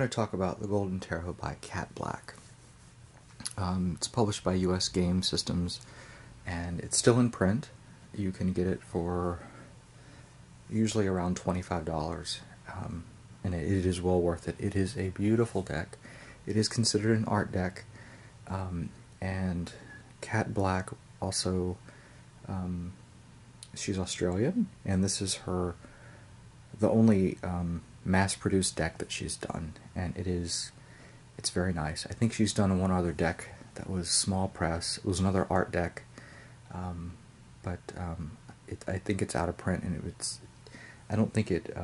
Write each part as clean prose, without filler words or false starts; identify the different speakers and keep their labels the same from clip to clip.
Speaker 1: going to talk about The Golden Tarot by Cat Black. It's published by US Game Systems, and it's still in print. You can get it for usually around $25, and it is well worth it. It is a beautiful deck. It is considered an art deck, and Cat Black also, she's Australian, and this is the only mass-produced deck that she's done, and it's very nice. I think she's done one other deck that was small press. It was another art deck, but I think it's out of print, and I don't think it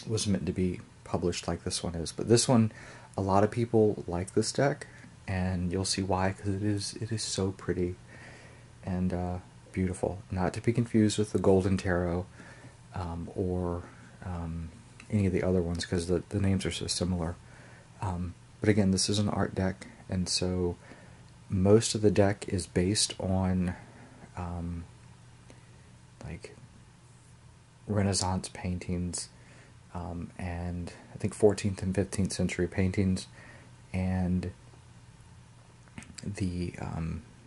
Speaker 1: was meant to be published like this one is. But this one, a lot of people like this deck, and you'll see why, because it is so pretty and beautiful. Not to be confused with the Golden Tarot or any of the other ones, because the names are so similar. But again, this is an art deck, and so most of the deck is based on like Renaissance paintings, and I think 14th and 15th century paintings, and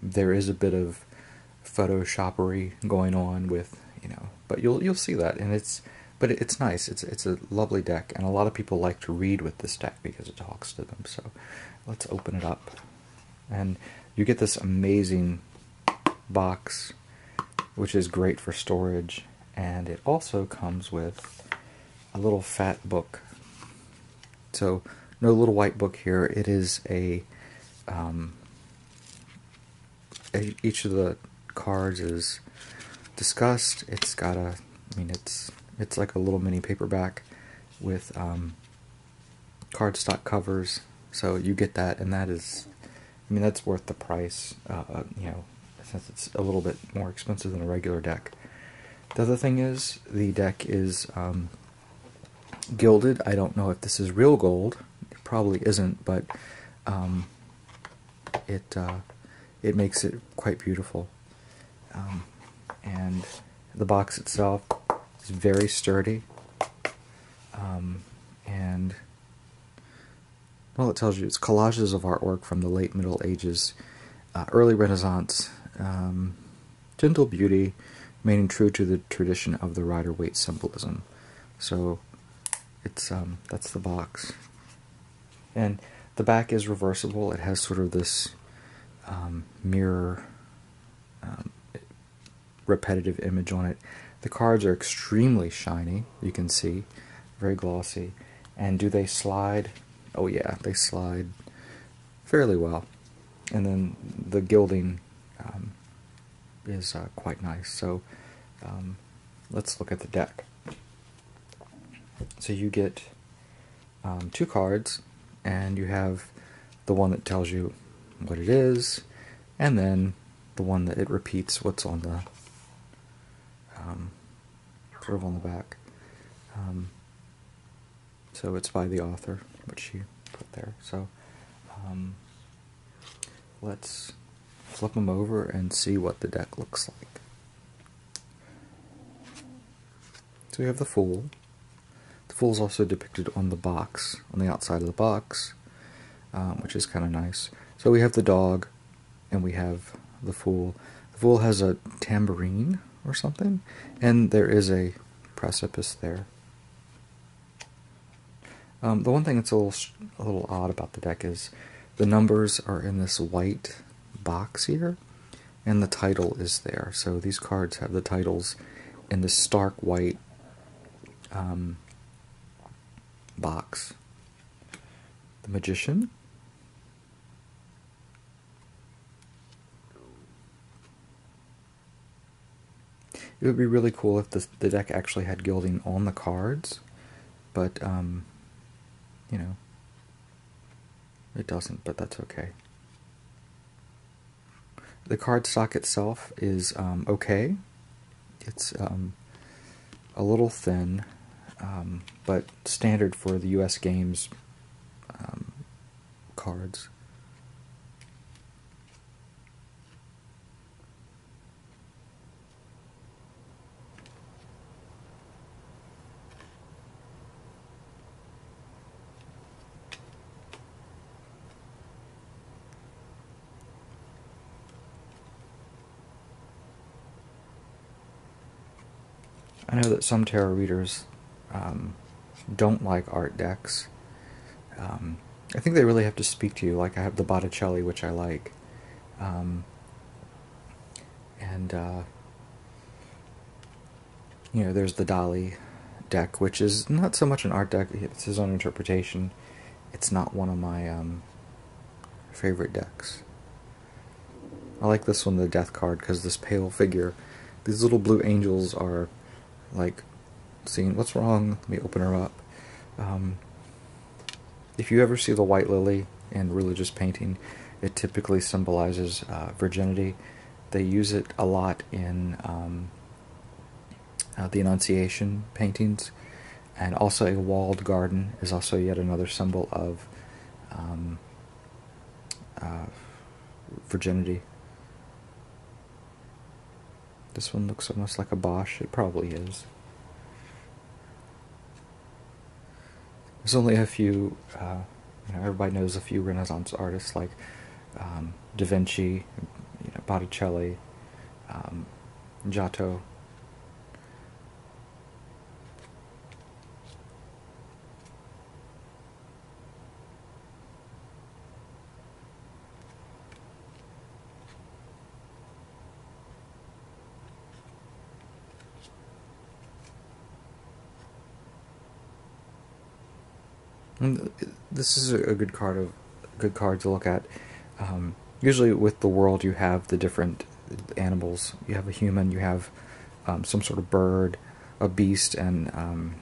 Speaker 1: there is a bit of photoshoppery going on with, but you'll see that, and it's nice. It's a lovely deck, and a lot of people like to read with this deck because it talks to them. So let's open it up, and you get this amazing box, which is great for storage, and it also comes with a little fat book. So no little white book here. It is each of the cards is discussed. It's got it's like a little mini paperback with cardstock covers, so you get that, and that's worth the price, since it's a little bit more expensive than a regular deck. The other thing is, the deck is gilded. I don't know if this is real gold. It probably isn't, but it makes it quite beautiful. And the box itself is very sturdy, and well, it tells you it's collages of artwork from the late Middle Ages, early Renaissance, gentle beauty, remaining true to the tradition of the Rider-Waite symbolism. So that's the box, and the back is reversible. It has sort of this mirror, repetitive image on it. The cards are extremely shiny, you can see, very glossy. And do they slide? Oh yeah, they slide fairly well. And then the gilding is quite nice. So let's look at the deck. So you get 2 cards, and you have the one that tells you what it is, and then the one that it repeats what's on the sort of on the back. So it's by the author, which she put there. So let's flip them over and see what the deck looks like. So we have the Fool. The Fool is also depicted on the box, on the outside of the box, which is kind of nice. So we have the dog, and we have the Fool. The Fool has a tambourine or something, and there is a precipice there. The one thing that's a little odd about the deck is the numbers are in this white box here, and the title is there. So these cards have the titles in this stark white box. The Magician. It would be really cool if the deck actually had gilding on the cards, but it doesn't, but that's okay. The cardstock itself is okay. It's a little thin, but standard for the US Games cards. I know that some tarot readers um, don't like art decks. I think they really have to speak to you. Like I have the Botticelli, which I like, um, and there's the Dali deck, which is not so much an art deck. It's his own interpretation. It's not one of my favorite decks. I like this one, the Death card, because this pale figure, these little blue angels are like saying, "What's wrong?" Let me open her up. If you ever see the white lily in religious painting, it typically symbolizes virginity. They use it a lot in the Annunciation paintings, and also a walled garden is also yet another symbol of virginity. This one looks almost like a Bosch. It probably is. There's only a few, everybody knows a few Renaissance artists like Da Vinci, Botticelli, Giotto. And this is a good card to look at. Usually with the world you have the different animals. You have a human, you have some sort of bird, a beast, and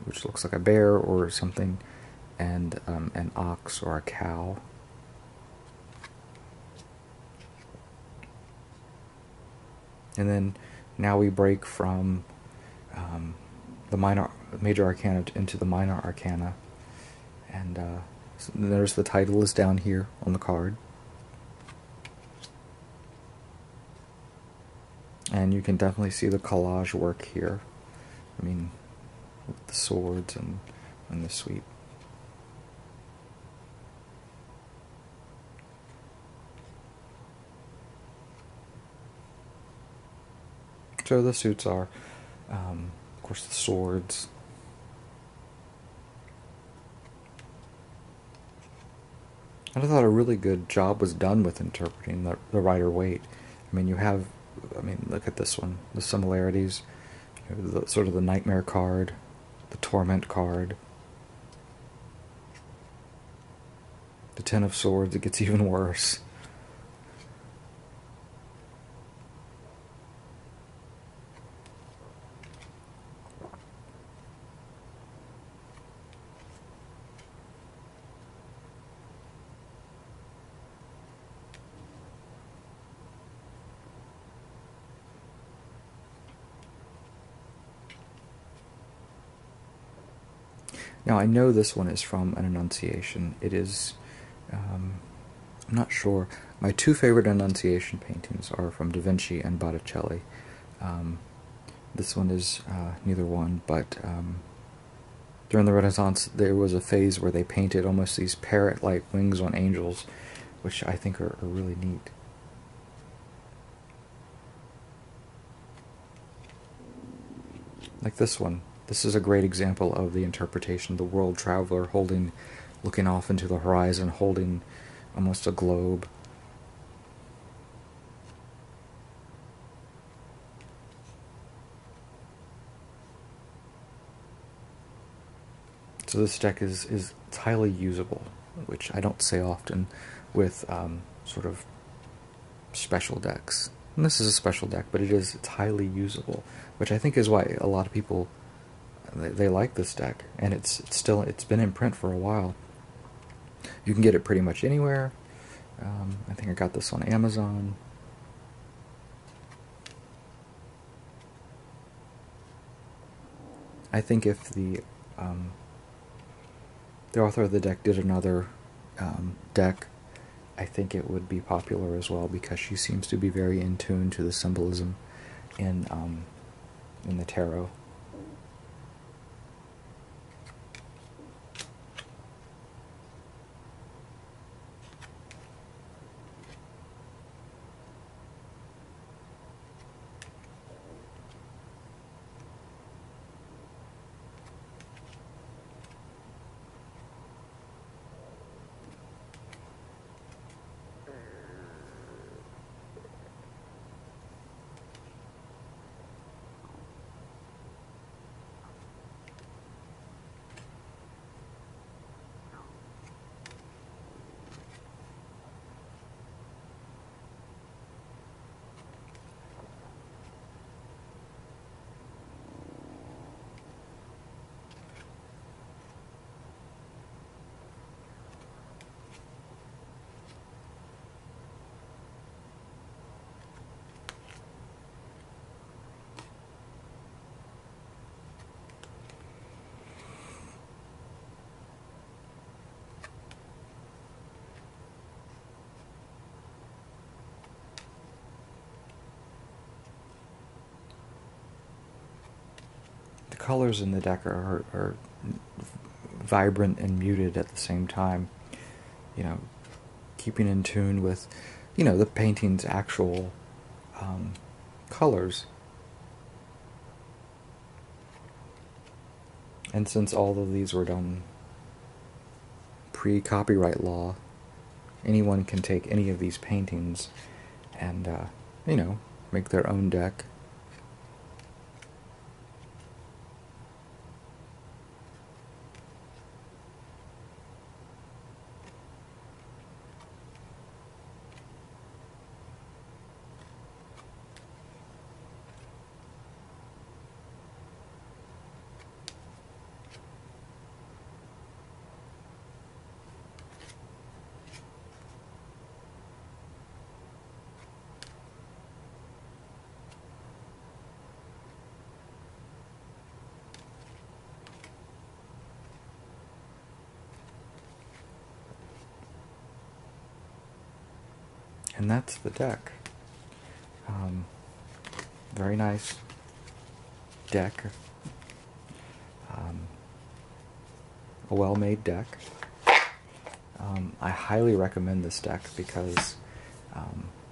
Speaker 1: which looks like a bear or something, and an ox or a cow. And then now we break from the major arcana into the minor arcana, and so there's the title is down here on the card, and you can definitely see the collage work here. I mean, with the swords and the sweep. So the suits are, of course, the swords. And I thought a really good job was done with interpreting the Rider-Waite. Look at this one. The similarities, sort of the Nightmare card, the Torment card, the Ten of Swords. It gets even worse. Now, I know this one is from an Annunciation. It is, I'm not sure. My two favorite Annunciation paintings are from Da Vinci and Botticelli. This one is neither one, but during the Renaissance there was a phase where they painted almost these parrot-like wings on angels, which I think are really neat. Like this one. This is a great example of the interpretation. The world traveler looking off into the horizon, holding almost a globe. So this deck is highly usable, which I don't say often with sort of special decks. And this is a special deck, but it's highly usable, which I think is why a lot of people they like this deck, and it's been in print for a while. You can get it pretty much anywhere. I think I got this on Amazon. I think if the author of the deck did another deck, I think it would be popular as well, because she seems to be very in tune to the symbolism in the tarot. colors in the deck are vibrant and muted at the same time. You know, keeping in tune with, you know, the painting's actual colors. And since all of these were done pre-copyright law, anyone can take any of these paintings and, you know, make their own deck. And that's the deck. Very nice deck. A well-made deck. I highly recommend this deck because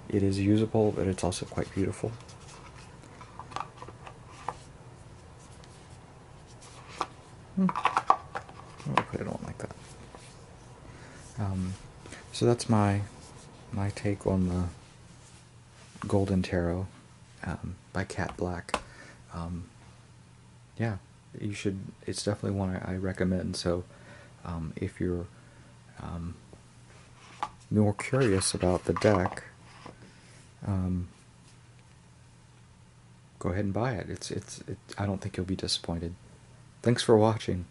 Speaker 1: it is usable, but it's also quite beautiful. I'll put it on like that. So that's my take on the Golden Tarot by Cat Black. Yeah, you should. It's definitely one I recommend. So if you're more curious about the deck, go ahead and buy it. I don't think you'll be disappointed. Thanks for watching.